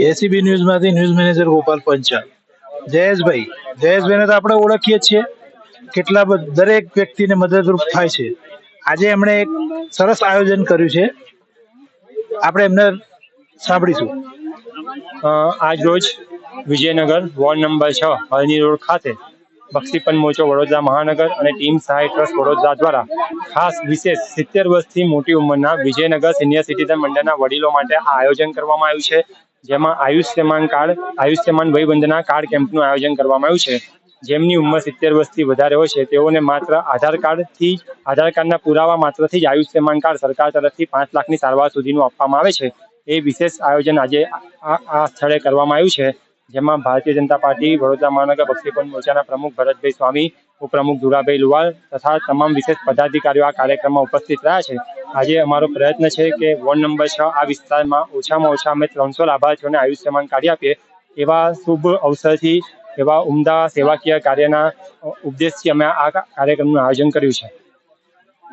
ACB ન્યૂઝમાંથી news manager Gopal Panchal. જયેશભાઈને તો આપણે ઓળખીએ જ છીએ, દરેક વ્યક્તિને મદદરૂપ થાય છે. આજે એમણે એક સરસ આયોજન કર્યું છે, આપણે એમને સાંભળીશું. આજ રોજ વિજયનગર વોર્ડ નંબર 6 હળની રોડ ખાતે બક્ષીપંચ મોરચો વડોદરા મહાનગર અને ટીમ સહાય ટ્રસ્ટ વડોદરા દ્વારા ખાસ વિશેષ 70 વર્ષથી મોટી ઉંમરના વિજયનગર સિનિયર સિટીઝન મંડળના વડીલો માટે આ આયોજન કરવામાં આવ્યું છે, જેમાં આયુષ્યમાન વયવંદના કાર્ડ કેમ્પનું આયોજન કરવામાં આવ્યું છે. જેમની ઉંમર 70 વર્ષથી વધારે હોય છે તેઓને માત્ર આધાર કાર્ડના પુરાવા માત્રથી જ આયુષ્યમાન કાર્ડ સરકાર તરફથી 5 લાખની સારવાર સુધીનું આપવામાં આવે છે. એ વિશેષ આયોજન આજે આ સ્થળે કરવામાં આવ્યું છે, જેમાં ભારતીય જનતા પાર્ટી વડોદરા મહાનગર બક્ષીપંચ મોરચાના પ્રમુખ ભરતભાઈ સ્વામી, ઉપપ્રમુખ દુરાભાઈ લુવાલ તથા તમામ વિશેષ પદાધિકારીઓ આ કાર્યક્રમમાં ઉપસ્થિત રહ્યા છે. આજે અમારો પ્રયત્ન છે કે વોર્ડ નંબર 6 આ વિસ્તારમાં ઓછામાં ઓછા અમે 300 લાભાર્થીઓને આયુષ્યમાન કાર્ડ આપીએ. એવા શુભ અવસરથી, એવા ઉમદા સેવાકીય કાર્યના ઉદ્દેશથી અમે આ કાર્યક્રમનું આયોજન કર્યું છે.